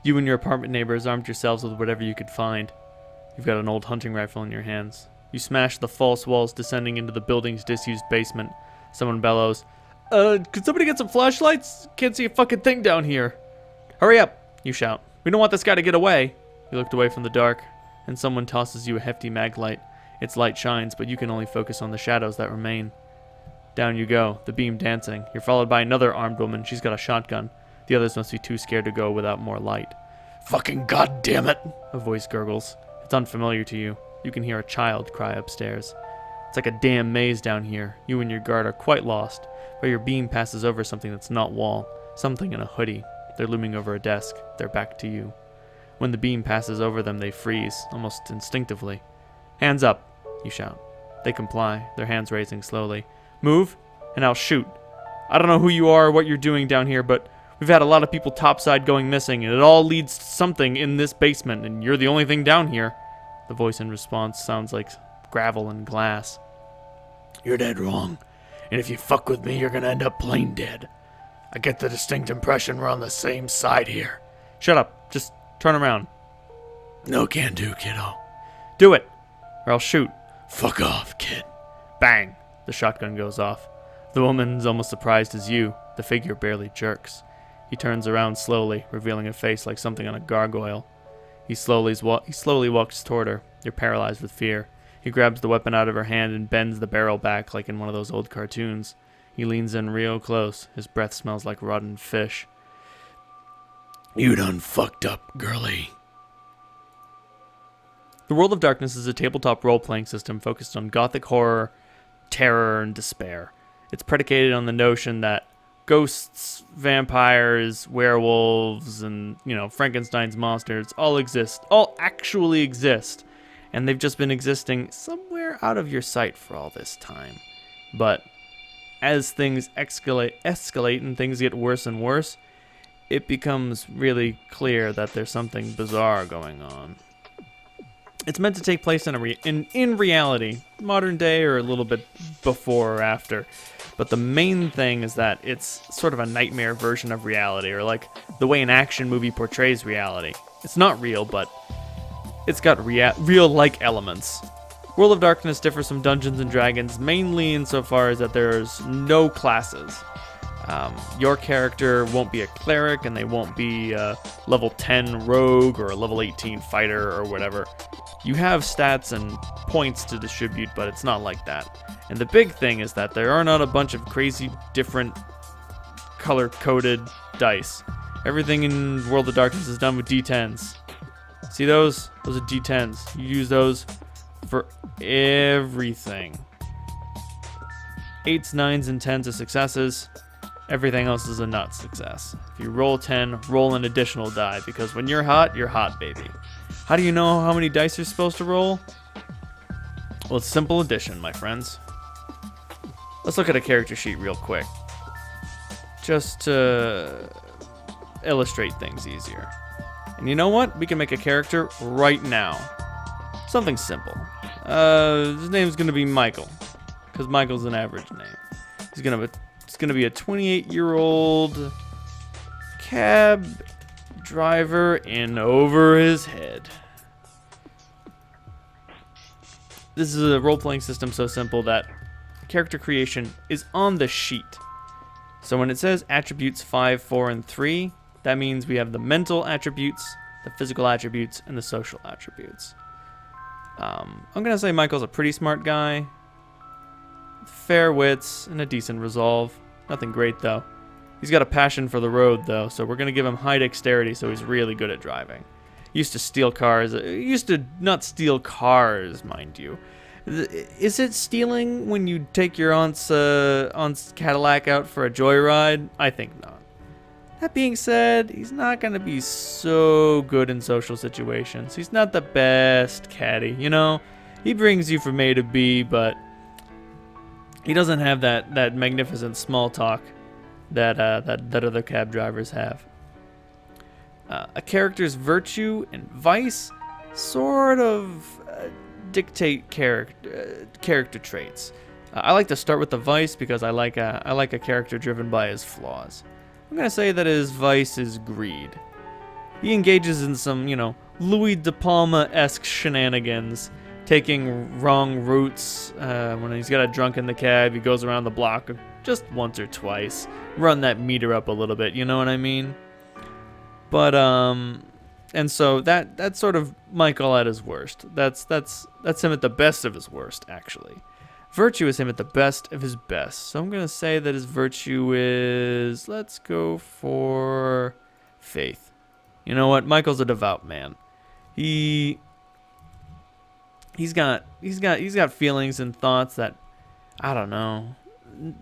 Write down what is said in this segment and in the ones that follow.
You and your apartment neighbors armed yourselves with whatever you could find. You've got an old hunting rifle in your hands. You smash the false walls descending into the building's disused basement. Someone bellows, could somebody get some flashlights? Can't see a fucking thing down here. Hurry up, you shout. We don't want this guy to get away. You looked away from the dark, and someone tosses you a hefty mag light. Its light shines, but you can only focus on the shadows that remain. Down you go, the beam dancing. You're followed by another armed woman. She's got a shotgun. The others must be too scared to go without more light. Fucking goddamn it! A voice gurgles. It's unfamiliar to you. You can hear a child cry upstairs. It's like a damn maze down here. You and your guard are quite lost, but your beam passes over something that's not wall. Something in a hoodie. They're looming over a desk. They're back to you. When the beam passes over them, they freeze, almost instinctively. Hands up, you shout. They comply, their hands raising slowly. Move, and I'll shoot. I don't know who you are or what you're doing down here, but we've had a lot of people topside going missing, and it all leads to something in this basement, and you're the only thing down here. The voice in response sounds like gravel and glass. You're dead wrong, and if you fuck with me, you're gonna end up plain dead. I get the distinct impression we're on the same side here. Shut up, just turn around. No can do, kiddo. Do it, or I'll shoot. Fuck off, kid. Bang, the shotgun goes off. The woman's almost surprised as you. The figure barely jerks. He turns around slowly, revealing a face like something on a gargoyle. He slowly walks toward her. You're paralyzed with fear. He grabs the weapon out of her hand and bends the barrel back like in one of those old cartoons. He leans in real close. His breath smells like rotten fish. You done fucked up, girlie. The World of Darkness is a tabletop role-playing system focused on gothic horror, terror, and despair. It's predicated on the notion that ghosts, vampires, werewolves, and, Frankenstein's monsters all actually exist. And they've just been existing somewhere out of your sight for all this time. But as things escalate and things get worse and worse, it becomes really clear that there's something bizarre going on. It's meant to take place in reality, modern day or a little bit before or after. But the main thing is that it's sort of a nightmare version of reality, or like the way an action movie portrays reality. It's not real, but it's got real-like elements. World of Darkness differs from Dungeons & Dragons mainly insofar as that there's no classes. Your character won't be a cleric, and they won't be a level 10 rogue or a level 18 fighter or whatever. You have stats and points to distribute, but it's not like that. And the big thing is that there are not a bunch of crazy different color-coded dice. Everything in World of Darkness is done with D10s. See those? Those are D10s. You use those for everything. 8s, 9s, and 10s are successes. Everything else is a not success. If you roll 10, roll an additional die, because when you're hot, baby. How do you know how many dice you're supposed to roll? Well, it's simple addition, my friends. Let's look at a character sheet real quick, just to illustrate things easier. And you know what? We can make a character right now. Something simple. His name's gonna be Michael, because Michael's an average name. It's gonna be a 28-year-old cab driver in over his head. This is a role-playing system so simple that character creation is on the sheet. So when it says attributes 5, 4, and 3, that means we have the mental attributes, the physical attributes, and the social attributes. I'm gonna say Michael's a pretty smart guy, fair wits, and a decent resolve. Nothing great though. He's got a passion for the road though, so we're gonna give him high dexterity so he's really good at driving. Used to steal cars. Used to not steal cars, mind you. Is it stealing when you take your aunt's Cadillac out for a joyride? I think not. That being said, he's not going to be so good in social situations. He's not the best caddy, He brings you from A to B, but he doesn't have that magnificent small talk that other cab drivers have. A character's virtue and vice sort of dictate character traits. I like to start with the vice because I like a character driven by his flaws. I'm gonna say that his vice is greed. He engages in some, Louis De Palma-esque shenanigans, taking wrong routes. When he's got a drunk in the cab, he goes around the block just once or twice. Run that meter up a little bit, you know what I mean? But, and so that's sort of Michael at his worst. That's him at the best of his worst, actually. Virtue is him at the best of his best. So I'm going to say that his virtue is, let's go for faith. You know what? Michael's a devout man. He's got feelings and thoughts that, I don't know.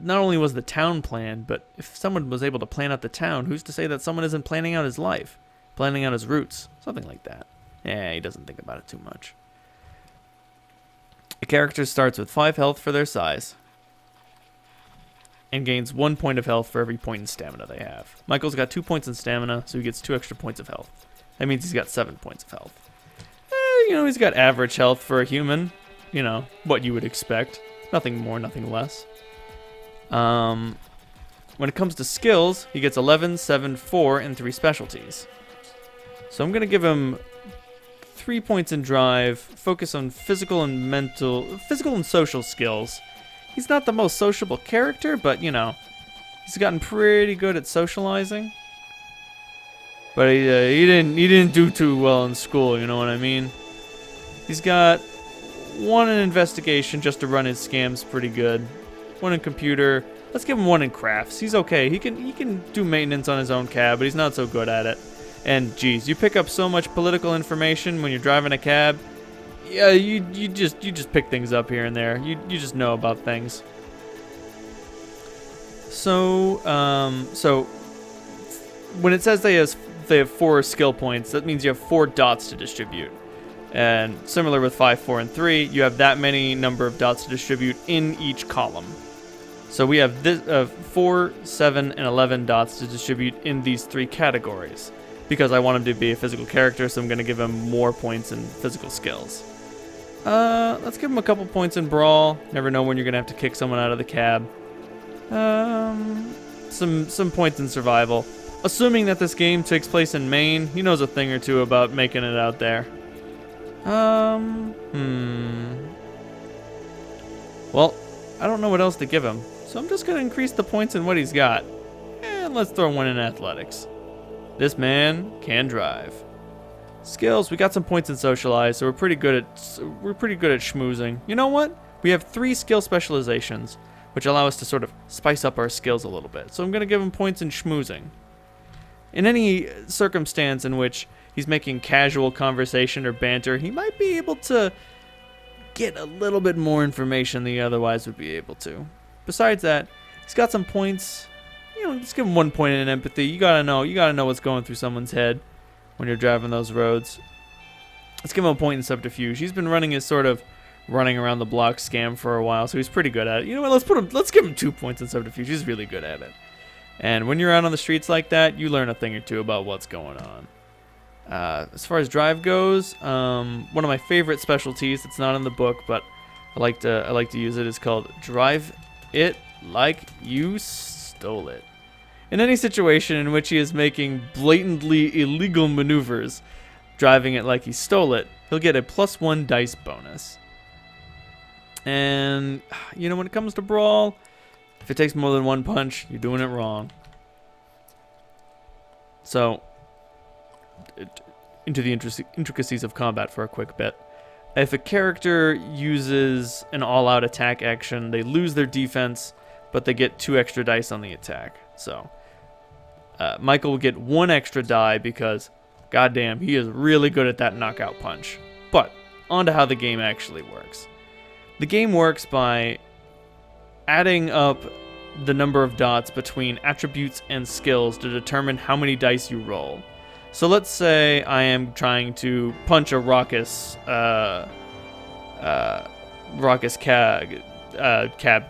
Not only was the town planned, but if someone was able to plan out the town, who's to say that someone isn't planning out his life, planning out his roots, something like that. Yeah, he doesn't think about it too much. A character starts with 5 health for their size and gains 1 point of health for every point in stamina they have. Michael's got 2 points in stamina, so he gets 2 extra points of health. That means he's got 7 points of health. He's got average health for a human. What you would expect. Nothing more, nothing less. When it comes to skills, he gets 11, 7, 4, and 3 specialties. So I'm going to give him 3 points in drive, focus on physical and social skills. He's not the most sociable character, but, he's gotten pretty good at socializing. But he didn't do too well in school, you know what I mean? He's got 1 in investigation just to run his scams pretty good. 1 in computer. Let's give him 1 in crafts. He's okay. He can do maintenance on his own cab, but he's not so good at it. And geez, you pick up so much political information when you're driving a cab. Yeah, you just pick things up here and there. You just know about things. So when it says they have 4 skill points, that means you have 4 dots to distribute. And similar with 5, 4, and 3, you have that many number of dots to distribute in each column. So we have 4, 7, and 11 dots to distribute in these 3 categories. Because I want him to be a physical character, so I'm going to give him more points in physical skills. Let's give him a couple points in brawl. Never know when you're going to have to kick someone out of the cab. Some points in survival. Assuming that this game takes place in Maine, he knows a thing or two about making it out there. Well, I don't know what else to give him, so I'm just going to increase the points in what he's got. And let's throw 1 in athletics. This man can drive. Skills, we got some points in socialize, so we're pretty good at schmoozing. You know what? We have 3 skill specializations, which allow us to sort of spice up our skills a little bit. So I'm going to give him points in schmoozing. In any circumstance in which he's making casual conversation or banter, he might be able to get a little bit more information than he otherwise would be able to. Besides that, he's got some points. Just give him 1 point in empathy. You gotta know what's going through someone's head when you're driving those roads. Let's give him a point in subterfuge. He's been running his sort of running around the block scam for a while, so he's pretty good at it. You know what? Let's give him 2 points in subterfuge. He's really good at it. And when you're out on the streets like that, you learn a thing or two about what's going on. As far as drive goes, one of my favorite specialties. It's not in the book, but I like to use it. Is called drive it like you stole it. In any situation in which he is making blatantly illegal maneuvers, driving it like he stole it, he'll get a +1 dice bonus. And, when it comes to brawl, if it takes more than 1 punch, you're doing it wrong. So, into the intricacies of combat for a quick bit. If a character uses an all-out attack action, they lose their defense, but they get 2 extra dice on the attack. So, Michael will get 1 extra die because, goddamn, he is really good at that knockout punch. But, on to how the game actually works. The game works by adding up the number of dots between attributes and skills to determine how many dice you roll. So let's say I am trying to punch a raucous cab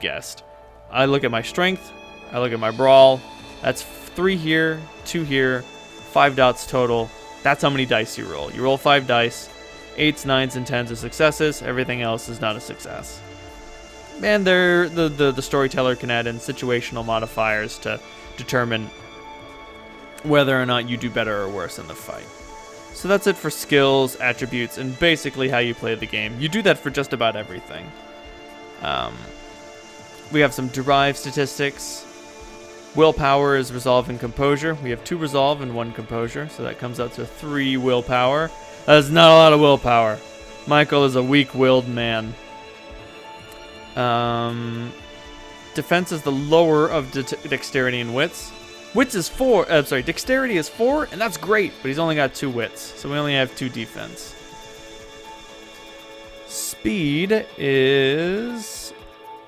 guest. I look at my strength, I look at my brawl. That's 3 here, 2 here, 5 dots total. That's how many dice you roll. You roll 5 dice. 8s, 9s, and 10s are successes. Everything else is not a success. And the storyteller can add in situational modifiers to determine whether or not you do better or worse in the fight. So that's it for skills, attributes, and basically how you play the game. You do that for just about everything. We have some derived statistics. Willpower is resolve and composure. We have 2 resolve and 1 composure, so that comes out to 3 willpower. That's not a lot of willpower. Michael is a weak-willed man. Defense is the lower of dexterity and wits. Wits is 4. Dexterity is 4, and that's great, but he's only got 2 wits, so we only have 2 defense. Speed is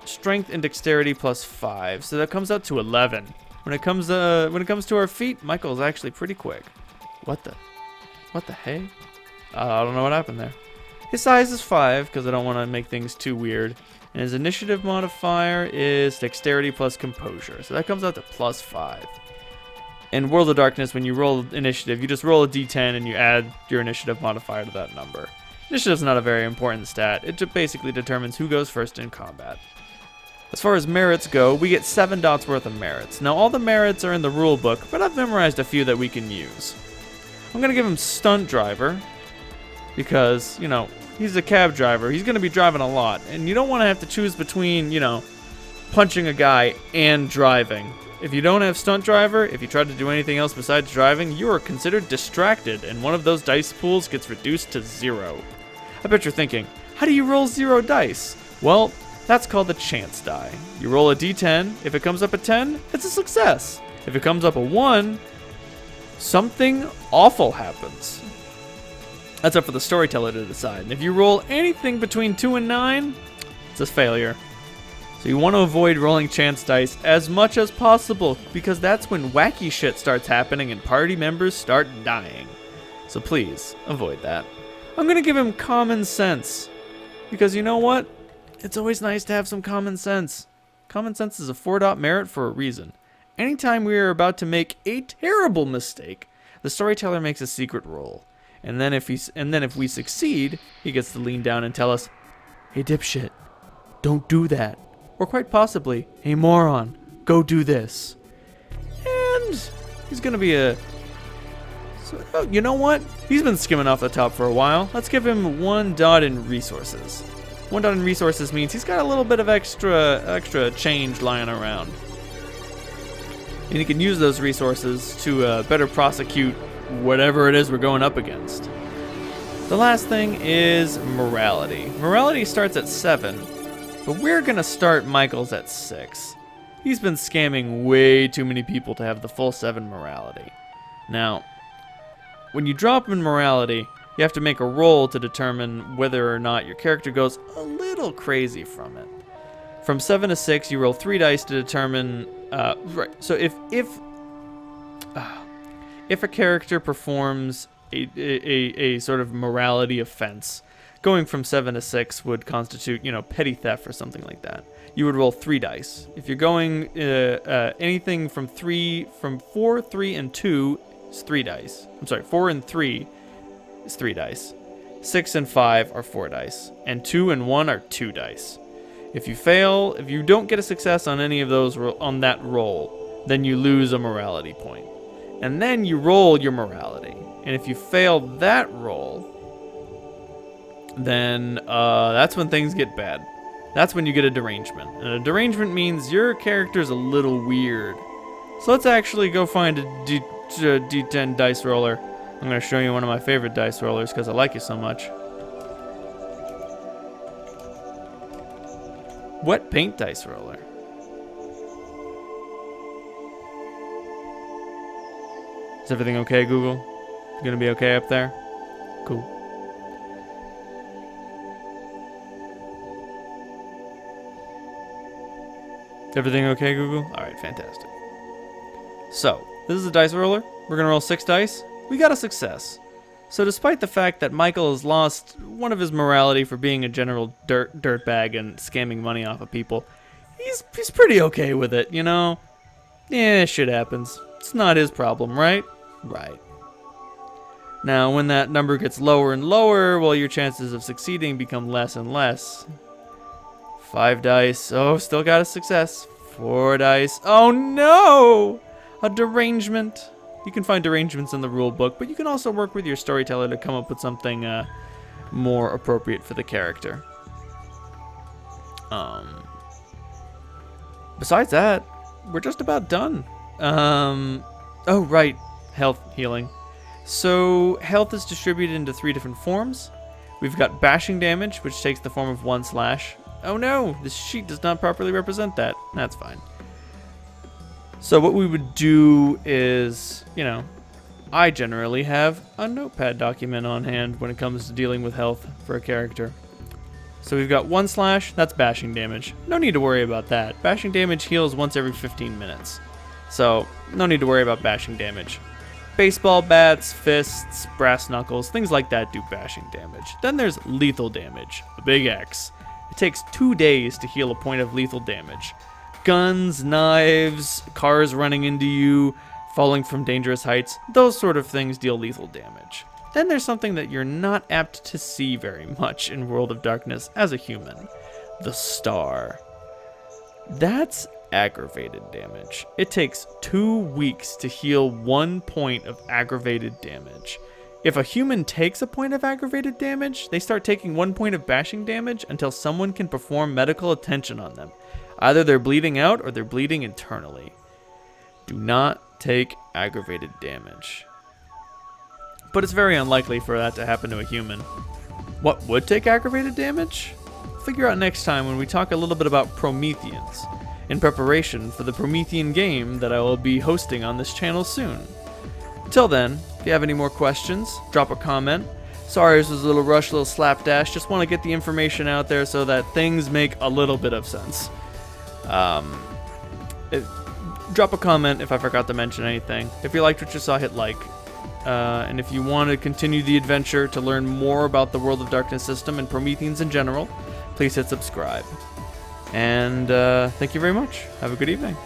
strength and dexterity plus 5, so that comes out to 11. When it comes to our feet, Michael is actually pretty quick. What the hey? I don't know what happened there. His size is 5 because I don't want to make things too weird. And his initiative modifier is dexterity plus composure, so that comes out to plus 5. In World of Darkness, when you roll initiative, you just roll a d10 and you add your initiative modifier to that number. Initiative's not a very important stat. It just basically determines who goes first in combat. As far as merits go, we get 7 dots worth of merits. Now, all the merits are in the rule book, but I've memorized a few that we can use. I'm going to give him Stunt Driver, because, you know, he's a cab driver. He's going to be driving a lot, and you don't want to have to choose between, you know, punching a guy and driving. If you don't have Stunt Driver, if you try to do anything else besides driving, you are considered distracted, and one of those dice pools gets reduced to 0. I bet you're thinking, how do you roll 0 dice? Well, that's called the chance die. You roll a d10. If it comes up a 10, it's a success. If it comes up a 1, something awful happens. That's up for the storyteller to decide. And if you roll anything between 2 and 9, it's a failure. So you want to avoid rolling chance dice as much as possible, because that's when wacky shit starts happening and party members start dying. So please, avoid that. I'm going to give him common sense, because you know what? It's always nice to have some common sense. Common sense is a 4-dot merit for a reason. Anytime we are about to make a terrible mistake, the storyteller makes a secret roll. And then if we succeed, he gets to lean down and tell us, "Hey dipshit, don't do that." Or quite possibly, "Hey moron, go do this." And he's gonna be oh, you know what? He's been skimming off the top for a while. Let's give him 1 dot in resources. 1 dot in resources means he's got a little bit of extra change lying around. And he can use those resources to better prosecute whatever it is we're going up against. The last thing is morality. Morality starts at 7, but we're gonna start Michael's at 6. He's been scamming way too many people to have the full 7 morality. Now, when you drop him in morality, you have to make a roll to determine whether or not your character goes a little crazy from it. From 7 to 6, you roll 3 dice to determine. Right. So if a character performs a sort of morality offense, going from 7 to 6 would constitute, you know, petty theft or something like that. You would roll 3 dice. If you're going anything from 4, 3, and 2 is 3 dice. I'm sorry, 4 and 3 is 3 dice. 6 and 5 are 4 dice. And 2 and 1 are 2 dice. If you don't get a success on any of those on that roll, then you lose a morality point. And then you roll your morality. And if you fail that roll, then that's when things get bad. That's when you get a derangement. And a derangement means your character's a little weird. So let's actually go find a D10 dice roller. I'm going to show you one of my favorite dice rollers because I like you so much. Wet paint dice roller. Is everything okay, Google? You gonna be okay up there? Cool. Everything okay, Google? Alright, fantastic. So, this is a dice roller. We're gonna roll 6 dice. We got a success. So despite the fact that Michael has lost one of his morality for being a general dirtbag and scamming money off of people, he's pretty okay with it, you know? Yeah, shit happens. It's not his problem, right? Right. Now, when that number gets lower and lower, well, your chances of succeeding become less and less. 5 dice. Oh, still got a success. 4 dice. Oh, no! A derangement. You can find arrangements in the rulebook, but you can also work with your storyteller to come up with something more appropriate for the character. Besides that, we're just about done. Oh, right. Health healing. So, health is distributed into 3 different forms. We've got bashing damage, which takes the form of 1 slash. Oh no, this sheet does not properly represent that. That's fine. So what we would do is, you know, I generally have a notepad document on hand when it comes to dealing with health for a character. So we've got 1 slash, that's bashing damage. No need to worry about that. Bashing damage heals once every 15 minutes. So, no need to worry about bashing damage. Baseball bats, fists, brass knuckles, things like that do bashing damage. Then there's lethal damage, a big X. It takes 2 days to heal a point of lethal damage. Guns, knives, cars running into you, falling from dangerous heights, those sort of things deal lethal damage. Then there's something that you're not apt to see very much in World of Darkness as a human. The star. That's aggravated damage. It takes 2 weeks to heal 1 point of aggravated damage. If a human takes a point of aggravated damage, they start taking 1 point of bashing damage until someone can perform medical attention on them. Either they're bleeding out or they're bleeding internally. Do not take aggravated damage. But it's very unlikely for that to happen to a human. What would take aggravated damage? Figure out next time when we talk a little bit about Prometheans, in preparation for the Promethean game that I will be hosting on this channel soon. Till then, if you have any more questions, drop a comment. Sorry this was a little rush, a little slapdash. Just want to get the information out there so that things make a little bit of sense. Drop a comment if I forgot to mention anything. If you liked what you saw, hit like. And if you want to continue the adventure to learn more about the World of Darkness system and Prometheans in general, please hit subscribe. And thank you very much. Have a good evening.